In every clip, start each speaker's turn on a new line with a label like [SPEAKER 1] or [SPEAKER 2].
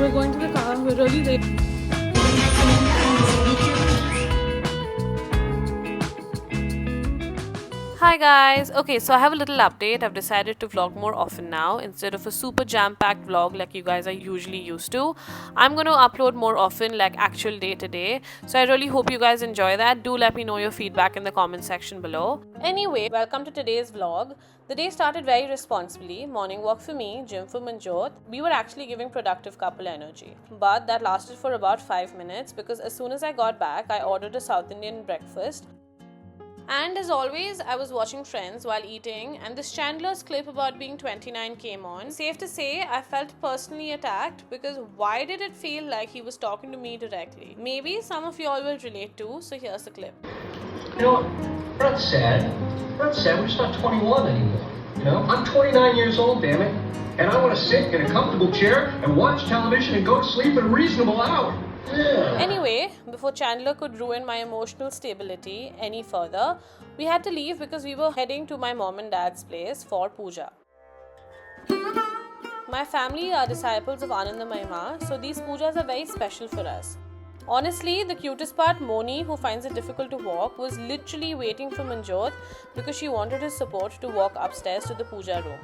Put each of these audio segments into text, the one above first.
[SPEAKER 1] we're going to the car. We're really late.
[SPEAKER 2] Hi guys! Okay, so I have a little update. I've decided to vlog more often now instead of a super jam-packed vlog like you guys are usually used to. I'm going to upload more often, like actual day to day. So I really hope you guys enjoy that. Do let me know your feedback in the comment section below. Anyway, welcome to today's vlog. The day started very responsibly. Morning walk for me, gym for Manjot. We were actually giving productive couple energy. But that lasted for about 5 minutes because as soon as I got back, I ordered a South Indian breakfast. And as always, I was watching Friends while eating, and this Chandler's clip about being 29 came on. Safe to say, I felt personally attacked because why did it feel like he was talking to me directly? Maybe some of y'all will relate too, so here's the clip.
[SPEAKER 3] You know, we're not sad. We're not sad. We're just not 21 anymore. You know, I'm 29 years old, damn it, and I want to sit in a comfortable chair and watch television and go to sleep at a reasonable hour. Yeah.
[SPEAKER 2] Anyway, before Chandler could ruin my emotional stability any further, we had to leave because we were heading to my mom and dad's place for puja. My family are disciples of Ananda Mahima, so these pujas are very special for us. Honestly, the cutest part, Moni, who finds it difficult to walk, was literally waiting for Manjot because she wanted his support to walk upstairs to the puja room.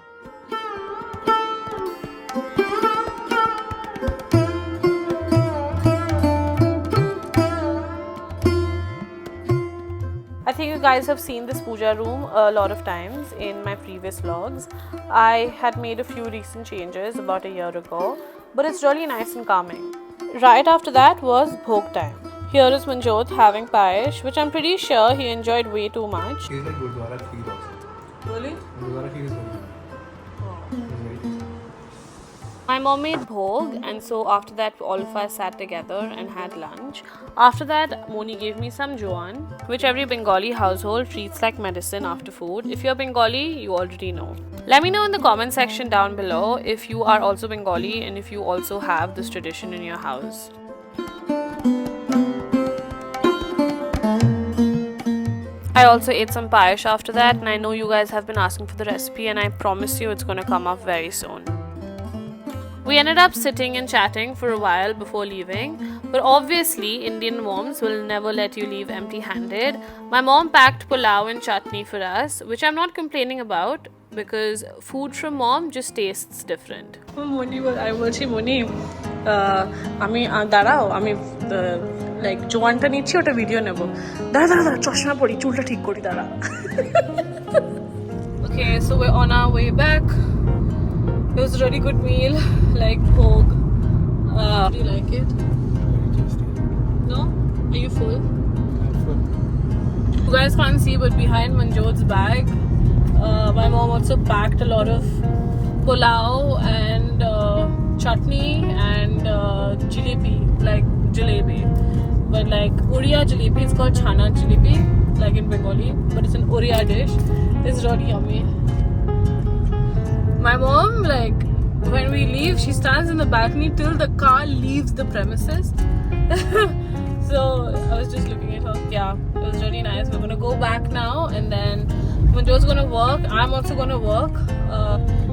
[SPEAKER 2] I think you guys have seen this puja room a lot of times in my previous vlogs. I had made a few recent changes about a year ago, but it's really nice and calming. Right after that was Bhog time. Here is Manjot having payesh, which I'm pretty sure he enjoyed way too much.
[SPEAKER 4] It's like Gurdwara Kheer also.
[SPEAKER 2] Really?
[SPEAKER 4] Gurdwara Kheer is very good. It's very tasty.
[SPEAKER 2] My mom made bhog, and so after that all of us sat together and had lunch. After that, Moni gave me some joan, which every Bengali household treats like medicine after food. If you're Bengali, you already know. Let me know in the comment section down below if you are also Bengali and if you also have this tradition in your house. I also ate some payesh after that, and I know you guys have been asking for the recipe, and I promise you it's gonna come up very soon. We ended up sitting and chatting for a while before leaving, but obviously Indian moms will never let you leave empty-handed. My mom packed pulao and chutney for us, which I'm not complaining about because food from mom just tastes different.
[SPEAKER 1] I বলছি মনি আমি দাঁড়াও আমি like জোয়ানটা নিচ্ছি ওটা video নেব দাঁড়া চশমা পরি চুলটা ঠিক করি দাঁড়া Okay, so we're on our way back. It was a really good meal, like bhog. Do you like it?
[SPEAKER 4] Very tasty.
[SPEAKER 1] No? Are you full?
[SPEAKER 4] I'm full.
[SPEAKER 1] You guys can't see, but behind Manjot's bag, my mom also packed a lot of pulao and chutney and jalebi, like jalebi. But like Oriya jalebi, it's called chana jalebi, like in Bengali, but it's an Oriya dish. It's really yummy. My mom, like, when we leave, she stands in the balcony till the car leaves the premises. So I was just looking at her. Yeah, it was really nice. We're gonna go back now, and then Manjot's gonna work. I'm also gonna work,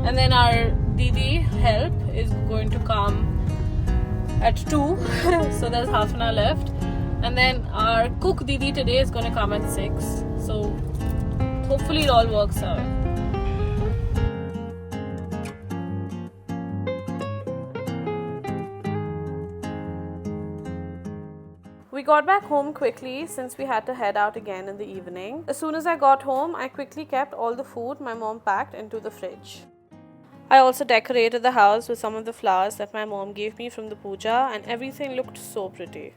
[SPEAKER 1] and then our Didi help is going to come at 2. So there's half an hour left, and then our cook Didi today is gonna come at 6. So hopefully it all works out.
[SPEAKER 2] We got back home quickly since we had to head out again in the evening. As soon as I got home, I quickly kept all the food my mom packed into the fridge. I also decorated the house with some of the flowers that my mom gave me from the puja, and everything looked so pretty.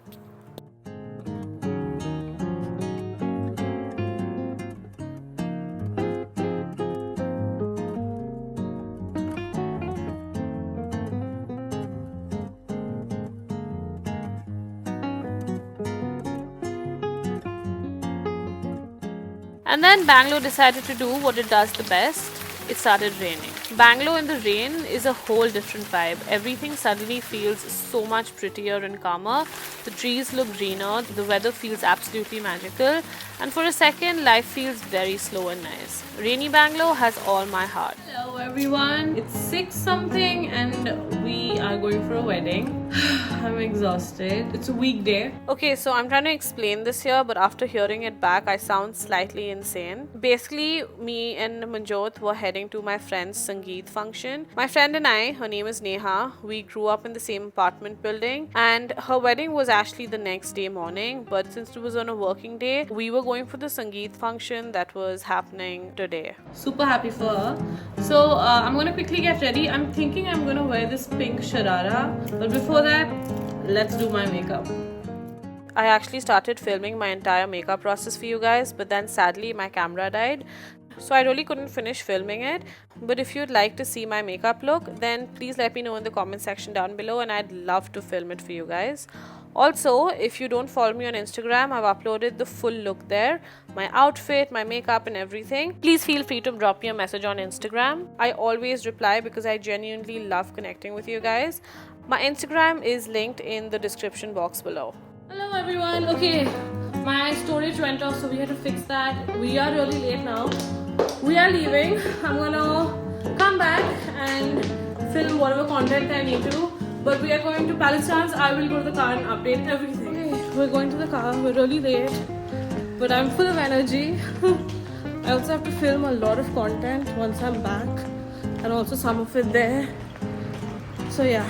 [SPEAKER 2] And then Bangalore decided to do what it does the best. It started raining. Bangalore in the rain is a whole different vibe. Everything suddenly feels so much prettier and calmer. The trees look greener, the weather feels absolutely magical, and for a second life feels very slow and nice. Rainy Bangalore has all my heart.
[SPEAKER 1] Hello. Hello everyone, it's 6 something and we are going for a wedding. I'm exhausted. It's a weekday.
[SPEAKER 2] Okay, so I'm trying to explain this here, but after hearing it back, I sound slightly insane. Basically, me and Manjot were heading to my friend's Sangeet function. My friend and I, her name is Neha, we grew up in the same apartment building, and her wedding was actually the next day morning, but since it was on a working day, we were going for the Sangeet function that was happening today.
[SPEAKER 1] Super happy for her. So I'm gonna quickly get ready. I'm thinking I'm gonna wear this pink sharara, but before that, let's do my makeup.
[SPEAKER 2] I actually started filming my entire makeup process for you guys, but then sadly my camera died, so I really couldn't finish filming it. But if you'd like to see my makeup look, then please let me know in the comment section down below, and I'd love to film it for you guys. Also, if you don't follow me on Instagram, I've uploaded the full look there, my outfit, my makeup and everything. Please feel free to drop me a message on Instagram. I always reply because I genuinely love connecting with you guys. My Instagram is linked in the description box below.
[SPEAKER 1] Hello everyone. Okay, my storage went off, so we had to fix that. We are really late now. We are leaving. I'm gonna come back and film whatever content I need to. But we are going to Palace Dance. I will go to the car and update everything. Okay, we're going to the car. We're really late, but I'm full of energy. I also have to film a lot of content once I'm back, and also some of it there. So yeah.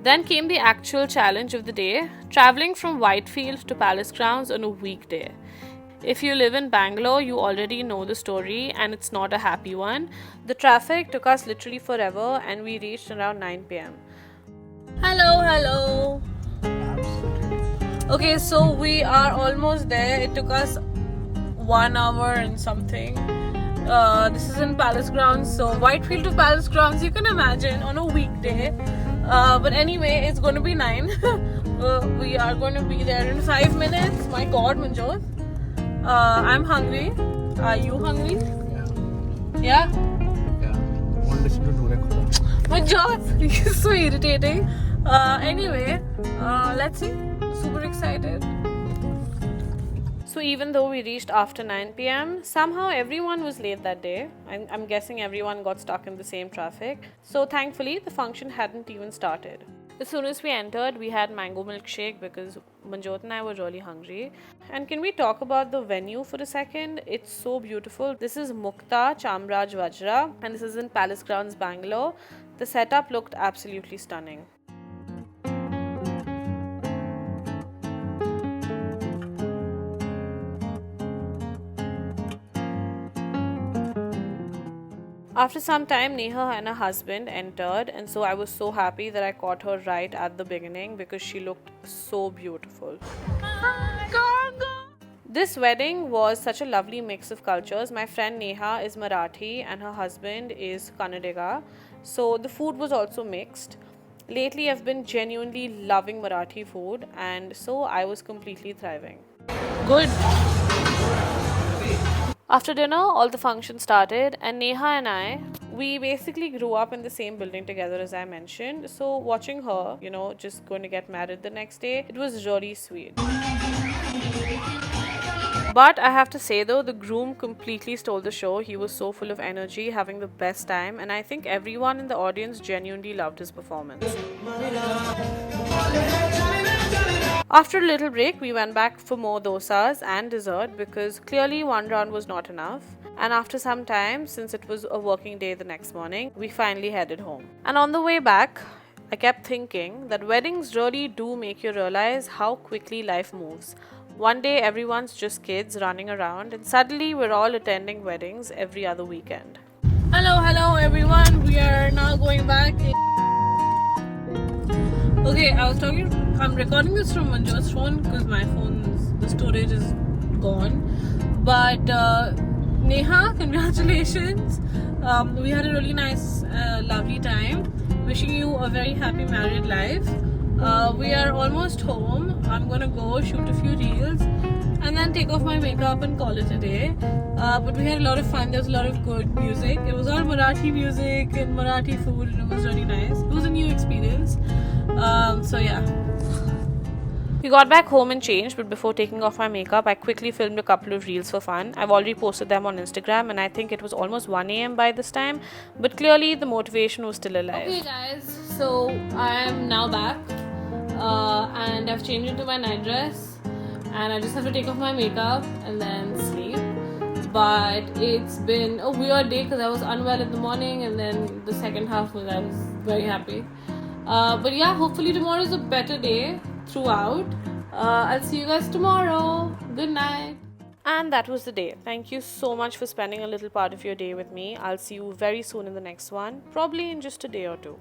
[SPEAKER 2] Then came the actual challenge of the day, traveling from Whitefield to Palace Grounds on a weekday. If you live in Bangalore, you already know the story, and it's not a happy one. The traffic took us literally forever, and we reached around 9 p.m.
[SPEAKER 1] Hello. Okay, so we are almost there. It took us 1 hour and something. This is in Palace Grounds, so Whitefield to Palace Grounds, you can imagine, on a weekday. But anyway, it's going to be 9. We are going to be there in 5 minutes. My god, Manjot. I'm hungry. Are you hungry? Yeah?
[SPEAKER 4] One dish to do it.
[SPEAKER 1] Manjot, you're so irritating. Anyway, let's see. Super excited.
[SPEAKER 2] So even though we reached after 9 p.m, somehow everyone was late that day. I'm guessing everyone got stuck in the same traffic. So thankfully, the function hadn't even started. As soon as we entered, we had mango milkshake because Manjot and I were really hungry. And can we talk about the venue for a second? It's so beautiful. This is Mukta Chamraj Vajra, and this is in Palace Grounds, Bangalore. The setup looked absolutely stunning. After some time, Neha and her husband entered, and so I was so happy that I caught her right at the beginning because she looked so beautiful. This wedding was such a lovely mix of cultures. My friend Neha is Marathi and her husband is Kannadiga, so the food was also mixed. Lately, I've been genuinely loving Marathi food, and so I was completely thriving.
[SPEAKER 1] Good.
[SPEAKER 2] After dinner, all the function started, and Neha and I, we basically grew up in the same building together, as I mentioned. So watching her, just going to get married the next day, it was really sweet. But I have to say though, the groom completely stole the show. He was so full of energy, having the best time, and I think everyone in the audience genuinely loved his performance. After a little break, we went back for more dosas and dessert because clearly one round was not enough. And after some time, since it was a working day the next morning, we finally headed home. And on the way back, I kept thinking that weddings really do make you realize how quickly life moves. One day everyone's just kids running around, and suddenly we're all attending weddings every other weekend.
[SPEAKER 1] Hello everyone. We are now going back. Okay, I'm recording this from Manjot's phone because my the storage is gone. But Neha, congratulations. We had a really nice, lovely time. Wishing you a very happy married life. We are almost home. I'm gonna go shoot a few reels and then take off my makeup and call it a day. But we had a lot of fun. There was a lot of good music. It was all Marathi music and Marathi food, and it was really nice. It was a new experience. So yeah.
[SPEAKER 2] We got back home and changed, but before taking off my makeup, I quickly filmed a couple of reels for fun. I've already posted them on Instagram, and I think it was almost 1 a.m. by this time, but clearly the motivation was still alive.
[SPEAKER 1] Okay guys, so I am now back and I've changed into my night dress and I just have to take off my makeup and then sleep. But it's been a weird day because I was unwell in the morning, and then the second half was I was very happy. But yeah, hopefully tomorrow is a better day throughout. I'll see you guys tomorrow. Good night.
[SPEAKER 2] And that was the day. Thank you so much for spending a little part of your day with me. I'll see you very soon in the next one, probably in just a day or two.